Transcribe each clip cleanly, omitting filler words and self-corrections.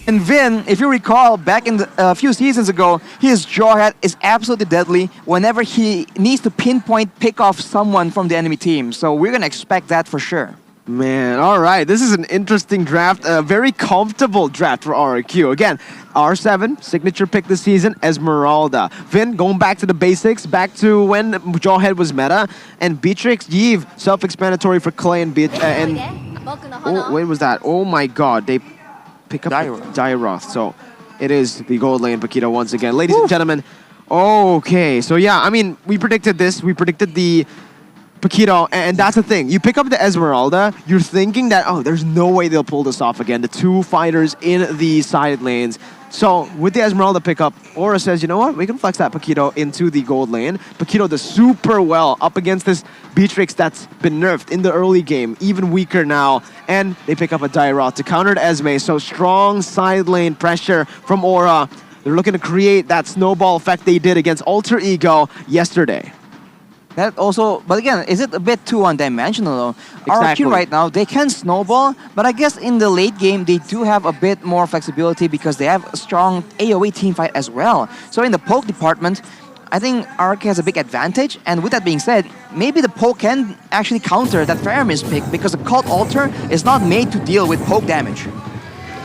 And Vin, if you recall, back in a few seasons ago, his jawhead is absolutely deadly whenever he needs to pinpoint pick off someone from the enemy team. So we're going to expect that for sure. Man, all right. This is an interesting draft, a very comfortable draft for RRQ. Again, R7, signature pick this season, Esmeralda. Vin, going back to the basics, back to when Jawhead was meta. And Beatrix, Yves, self-explanatory for Clay and oh, what was that? Oh my god, they pick up Dairoth. So it is the gold lane Paquito once again. Ladies and gentlemen, okay. So yeah, I mean, we predicted this. We predicted the Paquito, and that's the thing. You pick up the Esmeralda, you're thinking that, oh, there's no way they'll pull this off again. The two fighters in the side lanes. So with the Esmeralda pickup, Aura says, you know what? We can flex that Paquito into the gold lane. Paquito does super well up against this Beatrix that's been nerfed in the early game, even weaker now. And they pick up a Dairoth to counter the Esme. So strong side lane pressure from Aura. They're looking to create that snowball effect they did against Alter Ego yesterday. That also, but again, is it a bit too one-dimensional though? Exactly. RRQ right now, they can snowball, but I guess in the late game, they do have a bit more flexibility because they have a strong AoE teamfight as well. So in the poke department, I think RRQ has a big advantage, and with that being said, maybe the poke can actually counter that Faramis pick because the Cult Altar is not made to deal with poke damage.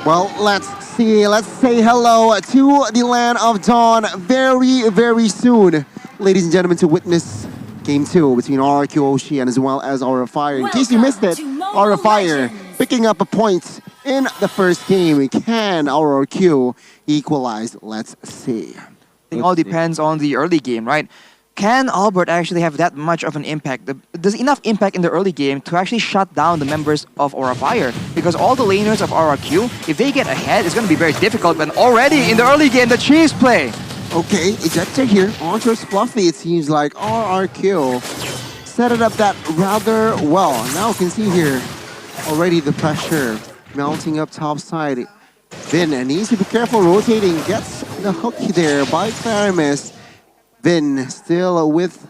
Well, let's see. Let's say hello to the Land of Dawn very, very soon, ladies and gentlemen, to witness Game 2 between RRQ Oshi and as well as Aura Fire. In case you missed it, Aura Fire picking up a point in the first game. Can RRQ equalize? Let's see. It all depends on the early game, right? Can Albert actually have that much of an impact? There's enough impact in the early game to actually shut down the members of Aura Fire. Because all the laners of RRQ, if they get ahead, it's going to be very difficult. But already in the early game, the cheese play. Okay, ejector here onto Fluffy. It seems like RRQ set it up that rather well. Now you can see here already the pressure mounting up top side. Vin needs to be careful rotating. Gets the hook there by Faramis. Vin still with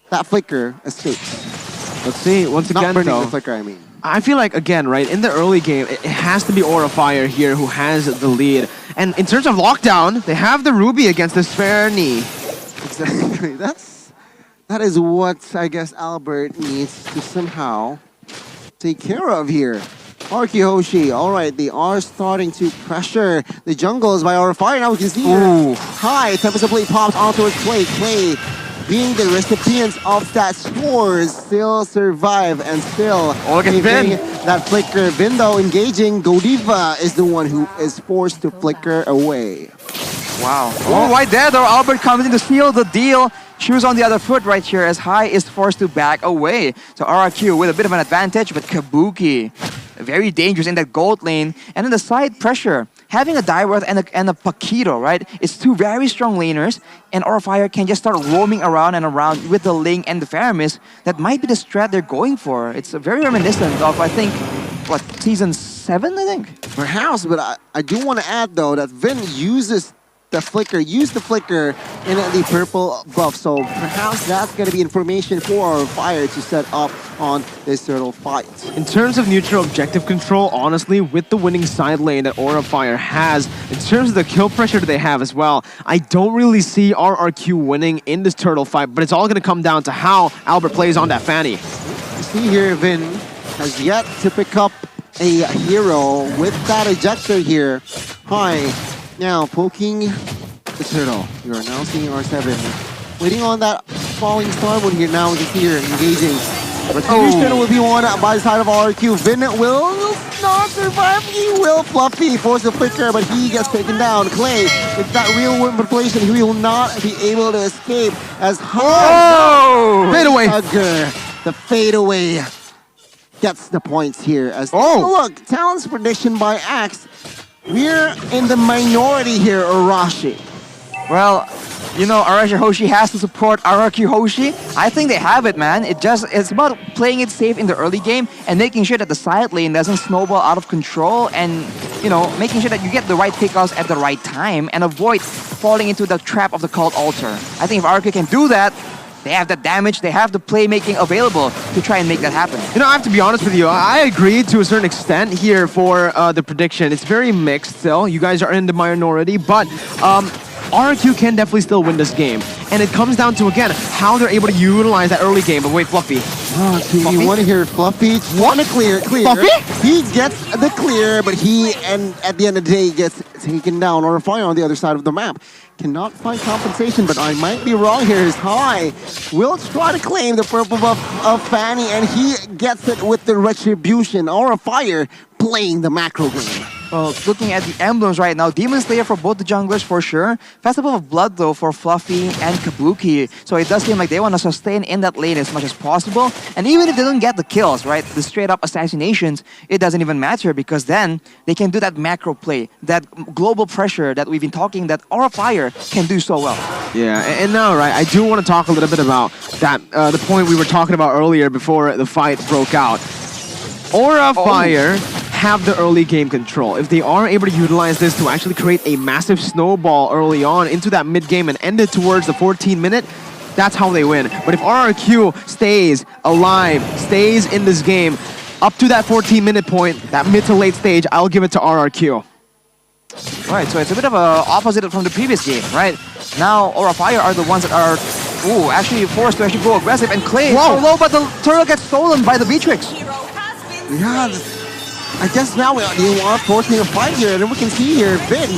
that flicker escapes. Let's see, once again, Not burning though, the flicker, I mean. I feel like, again, right, in the early game, it has to be Aura Fire here who has the lead. And in terms of lockdown, they have the Ruby against the Sverny. Exactly. That is what I guess Albert needs to somehow take care of here. RRQ Hoshi, alright, they are starting to pressure the jungles by Aura Fire. Now we can see here. High, Tempest of Blade pops onto his play. Clay, being the recipients of that scores, still survive and still giving that flicker. Vin though engaging, Godiva is the one who is forced to flicker away. Wow. Oh, right there though, Albert comes in to seal the deal. Shoes on the other foot right here as High is forced to back away. So RRQ with a bit of an advantage, but Kabuki, very dangerous in that gold lane. And in the side pressure, having a Dairoth and a Paquito, right? It's two very strong laners, and Aura Fire can just start roaming around and around with the Ling and the Faramis. That might be the strat they're going for. It's very reminiscent of, I think, what, Season 7, I think? Perhaps, but I do want to add, though, that Vin uses the flicker, use the flicker in the purple buff. So perhaps that's going to be information for Aura Fire to set up on this turtle fight. In terms of neutral objective control, honestly, with the winning side lane that Aura Fire has, in terms of the kill pressure that they have as well, I don't really see RRQ winning in this turtle fight, but it's all going to come down to how Albert plays on that Fanny. You see here, Vin has yet to pick up a hero with that ejector here. High. Now, poking the turtle. You are now seeing R7. Waiting on that falling starboard here now. We can see here engaging. But the turtle will be won by the side of RRQ. Vin will not survive. He will. Fluffy force the flicker, but he gets taken down. Clay, with that real world manipulation, he will not be able to escape as Fade away. The fadeaway gets the points here. As look, Talon's prediction by Axe. We're in the minority here, Arashi. Well, you know, RRQ Hoshi has to support RRQ Hoshi. I think they have it, man. It's about playing it safe in the early game and making sure that the side lane doesn't snowball out of control and, you know, making sure that you get the right pickoffs at the right time and avoid falling into the trap of the Cult Altar. I think if RRQ can do that, They have the damage, they have the playmaking available to try and make that happen. You know, I have to be honest with you. I agree to a certain extent here for the prediction. It's very mixed still. You guys are in the minority, but RRQ can definitely still win this game. And it comes down to, again, how they're able to utilize that early game. But wait, Fluffy. Oh, so you want to hear Fluffy? Want to clear. Fluffy? He gets the clear, but and at the end of the day, gets taken down or a fire on the other side of the map. Cannot find compensation, but I might be wrong here. His High will try to claim the purple buff of Fanny, and he gets it with the Retribution or a fire playing the macro game. Well, looking at the emblems right now, Demon Slayer for both the junglers for sure. Festival of Blood though for Fluffy and Kabuki. So it does seem like they want to sustain in that lane as much as possible. And even if they don't get the kills, right, the straight up assassinations, it doesn't even matter because then they can do that macro play, that global pressure that we've been talking that Aura Fire can do so well. Yeah, and now, right, I do want to talk a little bit about that, the point we were talking about earlier before the fight broke out. Aura Fire have the early game control. If they are able to utilize this to actually create a massive snowball early on into that mid game and end it towards the 14-minute, that's how they win. But if RRQ stays alive, stays in this game, up to that 14-minute point, that mid to late stage, I'll give it to RRQ. Right, so it's a bit of a opposite from the previous game, right? Now Aura Fire are the ones that are actually forced to actually go aggressive, and Clay is so low, but the turtle gets stolen by the Beatrix. Yeah, I guess now you are forcing a fight here, and we can see here, Vin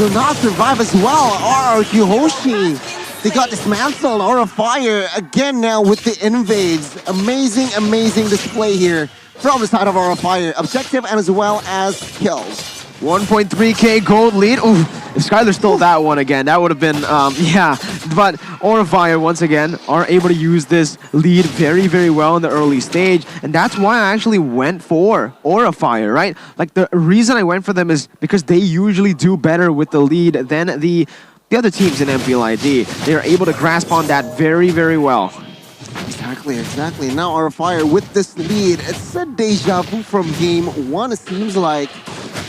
will not survive as well. RRQ Hoshi, they got dismantled. Aura Fire again now with the invades. Amazing display here from the side of Aura Fire. Objective and as well as kills. 1.3k gold lead. Ooh, if Skylar stole that one again, that would have been, yeah. But Aura Fire, once again, are able to use this lead very well in the early stage. And that's why I actually went for Aura Fire, right? Like, the reason I went for them is because they usually do better with the lead than the other teams in MPL ID. They are able to grasp on that very well. Exactly. Now Aura Fire with this lead. It's a deja vu from game one, it seems like.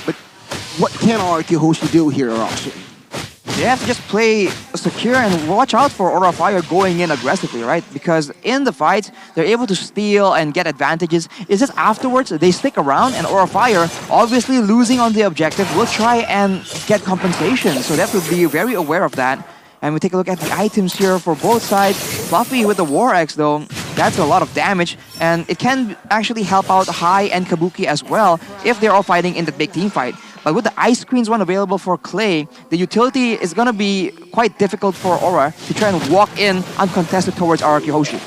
But what can RRQ Hoshi do here, Arashi? They have to just play secure and watch out for Aura Fire going in aggressively, right? Because in the fight, they're able to steal and get advantages. It's just afterwards, they stick around, and Aura Fire, obviously losing on the objective, will try and get compensation. So they have to be very aware of that. And we take a look at the items here for both sides. Fluffy with the War Axe though, that's a lot of damage. And it can actually help out High and Kabuki as well if they're all fighting in the big team fight. But with the Ice Screens one available for Clay, the utility is going to be quite difficult for Aura to try and walk in uncontested towards RRQ Hoshi.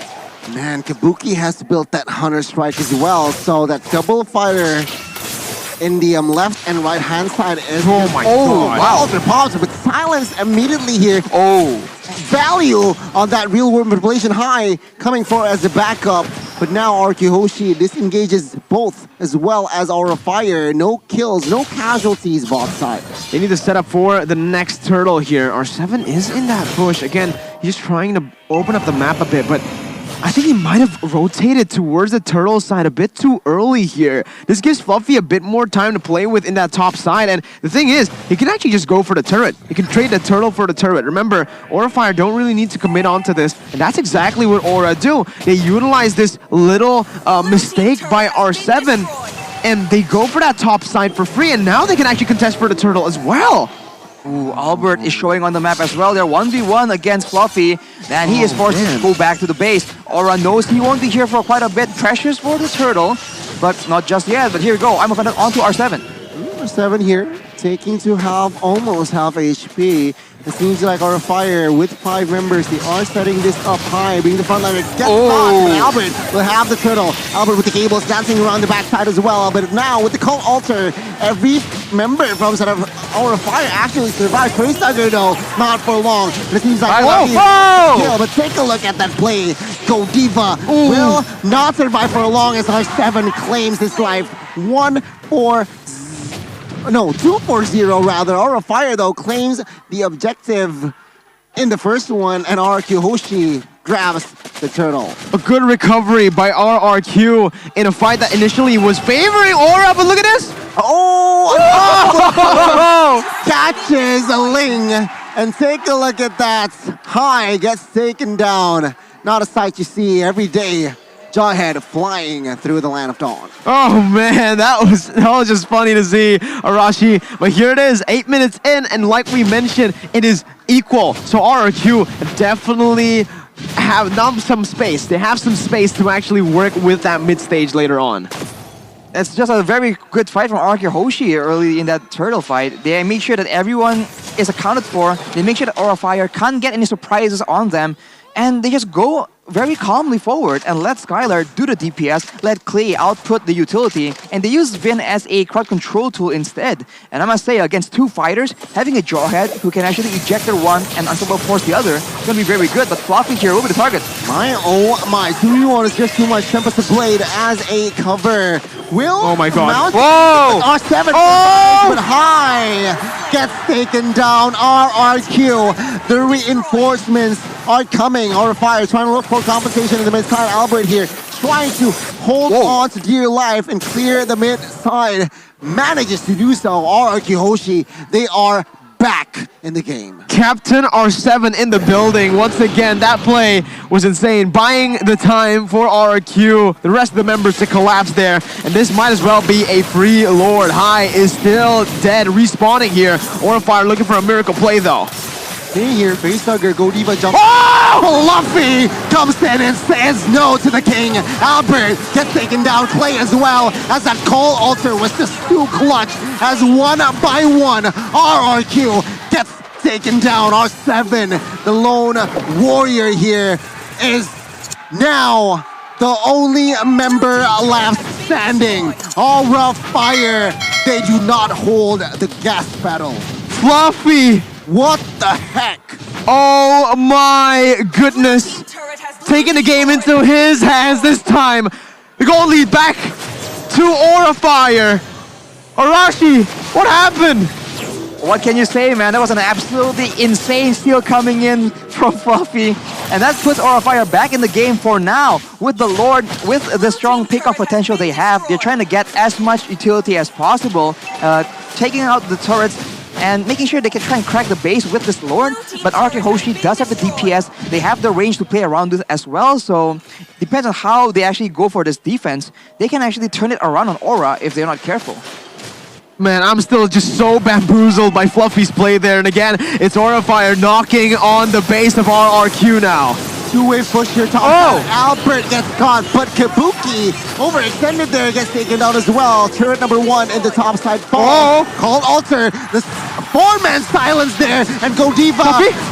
Man, Kabuki has built that Hunter Strike as well, so that double fire in the left and right hand side is... Oh my god. Wow, they're paused, but silence immediately here. Value on that real world manipulation High coming for as the backup. But now RRQ Hoshi disengages both as well as Aura Fire. No kills, no casualties bot side. They need to set up for the next turtle here. R7 is in that bush. Again, he's trying to open up the map a bit, but I think he might have rotated towards the turtle side a bit too early here. This gives Fluffy a bit more time to play with in that top side, and the thing is, he can actually just go for the turret. He can trade the turtle for the turret. Remember, Aura Fire don't really need to commit onto this, and that's exactly what Aura do. They utilize this little mistake by R7, and they go for that top side for free, and now they can actually contest for the turtle as well. Ooh, Albert is showing on the map as well. They're 1v1 against Fluffy. And he is forced to go back to the base. Aura knows he won't be here for quite a bit. Pressures for the turtle, but not just yet. But here we go. I'm on to R7. R7 here, taking to almost half HP. It seems like Aura Fire with 5 members, they are setting this up high, being the frontliner. Gets caught, but Albert will have the turtle. Albert with the cables dancing around the backside as well. But now with the Cult Altar, every member from sort of Aura Fire actually survives. Facehugger though, not for long. But it seems like kill, but take a look at that play. Go Diva will not survive for long as R7 claims his life. 2-4-0 rather. Aura Fire though claims the objective in the first one, and RRQ Hoshi grabs the turtle. A good recovery by RRQ in a fight that initially was favoring Aura, but look at this! Catches a Ling And take a look at that. High gets taken down. Not a sight you see every day. Jawhead flying through the land of dawn. Oh man, that was just funny to see, Arashi. But here it is, 8 minutes in, and like we mentioned, it is equal. So RRQ definitely have some space. They have some space to actually work with that mid stage later on. It's just a very good fight from RRQ Hoshi early in that turtle fight. They make sure that everyone is accounted for. They make sure that Aura Fire can't get any surprises on them. And they just go very calmly forward and let Skylar do the DPS, let Clay output the utility, and they use Vin as a crowd control tool instead. And I must say, against two fighters, having a Jawhead who can actually ejector one and Unstoppable Force the other is going to be very good, but Fluffy here will be the target. My oh my, 2v1 is just too much. Tempest Blade as a cover. Will oh my god. Mount Whoa! R7 but high gets taken down. RRQ. The reinforcements are coming. Aura Fire trying to look for compensation in the mid side. Albert here trying to hold on to dear life and clear the mid side. Manages to do so. RRQ Hoshi, they are back in the game. Captain R7 in the building. Once again, that play was insane. Buying the time for RRQ, the rest of the members to collapse there. And this might as well be a free Lord. High is still dead, respawning here. Aura Fire looking for a miracle play though. See here, Facehugger, Godiva jumps. Oh! Luffy comes in and says no to the king. Albert gets taken down. Clay as well, as that call altar was just too clutch. As one by one, RRQ gets taken down. R7, the lone warrior here, is now the only member left standing. Aura Fire, they do not hold the gas pedal. Fluffy! What the heck? Oh my goodness. Taking the game into his hands this time. The goal lead back to Aura Fire. Arashi, what happened? What can you say, man? That was an absolutely insane steal coming in from Fluffy. And that puts Aura Fire back in the game for now. With the Lord, with the strong pickoff potential they have, they're trying to get as much utility as possible, taking out the turrets and making sure they can try and crack the base with this Lord. But RRQ Hoshi does have the DPS. They have the range to play around with as well. So depends on how they actually go for this defense. They can actually turn it around on Aura if they're not careful. Man, I'm still just so bamboozled by Fluffy's play there. And again, it's Aura Fire knocking on the base of RRQ now. Two-way push here, top side. Albert gets caught, but Kabuki overextended there, gets taken down as well. Turret number one in the top side fall. Called alter. The four-man silence there, and Godiva,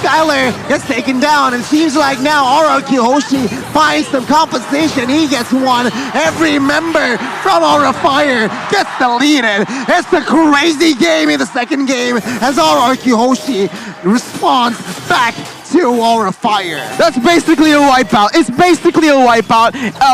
Skylar gets taken down, and seems like now RRQ Hoshi finds some compensation. He gets one. Every member from Aura Fire gets deleted. It's a crazy game in the second game as RRQ Hoshi responds back to Aura Fire. That's basically a wipeout. It's basically a wipeout.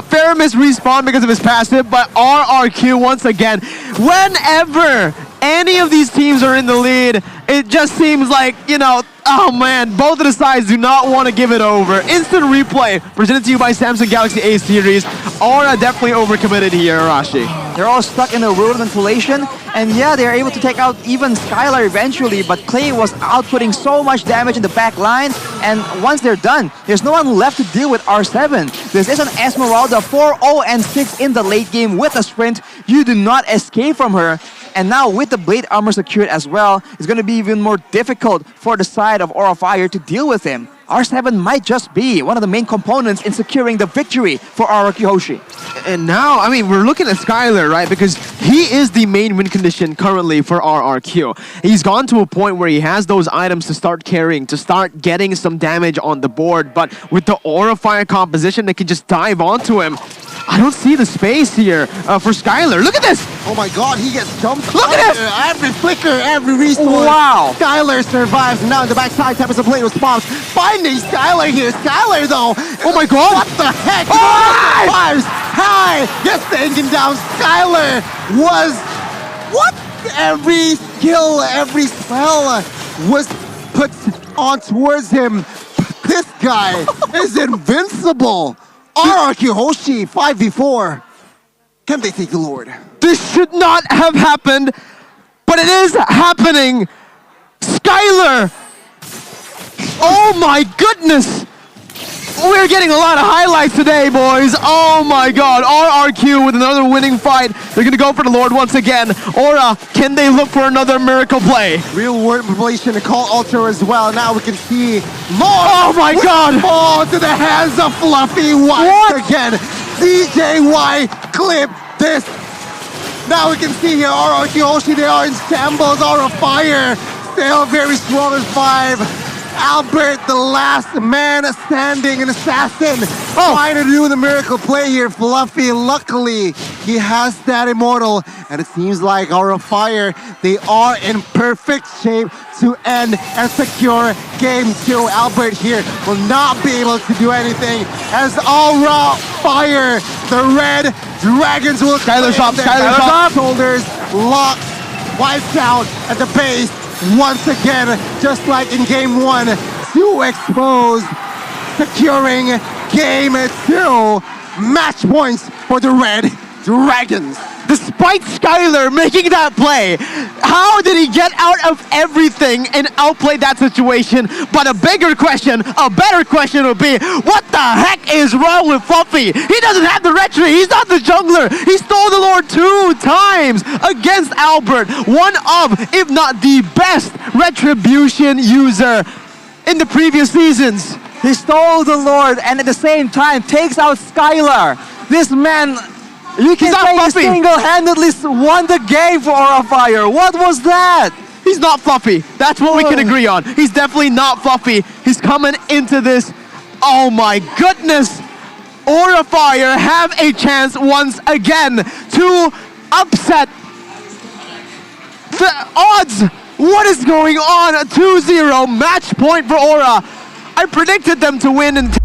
Faramis respawned because of his passive, but RRQ once again, whenever any of these teams are in the lead, it just seems like, you know, oh man, both of the sides do not want to give it over. Instant replay presented to you by Samsung Galaxy A series. Aura definitely overcommitted here, Arashi. They're all stuck in the world of ventilation, and yeah, they're able to take out even Skylar eventually, but Clay was outputting so much damage in the back line, and once they're done, there's no one left to deal with R7. This is an Esmeralda 4-0-6 in the late game with a sprint. You do not escape from her. And now with the Blade Armor secured as well, it's going to be even more difficult for the side of Aura Fire to deal with him. R7 might just be one of the main components in securing the victory for RRQ Hoshi. And now, I mean, we're looking at Skylar, right? Because he is the main win condition currently for RRQ. He's gone to a point where he has those items to start carrying, to start getting some damage on the board. But with the Aura Fire composition, they can just dive onto him. I don't see the space here for Skylar. Look at this! Oh my god, he gets jumped. Look at this! Every flicker, every restore. Wow! Skylar survives, and now in the backside, Tempest Blade response. Finding Skylar here. Skylar, though. Oh my god! What the heck? Oh! High! Gets taken down. Skylar was... What? Every skill, every spell was put on towards him. This guy is invincible. RRQ Hoshi 5v4. Can they take the Lord? This should not have happened, but it is happening. Skylar Oh my goodness! We're getting a lot of highlights today, boys. Oh my god. RRQ with another winning fight. They're going to go for the Lord once again. Aura, can they look for another miracle play? Real word manipulation to call Ultra as well. Now we can see more. Oh my god. Fall to the hands of Fluffy once again. DJY clip this. Now we can see here RRQ Hoshi, they are in shambles. Aura Fire still very strong as 5. Albert, the last man standing, an assassin, trying to do the miracle play here. Fluffy, luckily, he has that immortal, and it seems like Aura Fire, they are in perfect shape to end and secure game 2. Albert here will not be able to do anything as Aura Fire, the red dragons will Skylar shop, shoulders, locked, wiped out at the base. Once again, just like in game 1, to expose, securing game 2. Match points for the Red Dragons. Despite Skylar making that play, how did he get out of everything and outplay that situation? But a bigger question, a better question would be, what the heck is wrong with Fluffy? He doesn't have the retry, he's not the jungler. He stole the Lord 2 times against Albert, one of, if not the best retribution user in the previous seasons. He stole the Lord and at the same time takes out Skylar. This man, you can say he single-handedly won the game for Aura Fire. What was that? He's not Fluffy. That's what we can agree on. He's definitely not Fluffy. He's coming into this. Oh my goodness. Aura Fire have a chance once again to upset the odds. What is going on? 2-0 match point for Aura. I predicted them to win and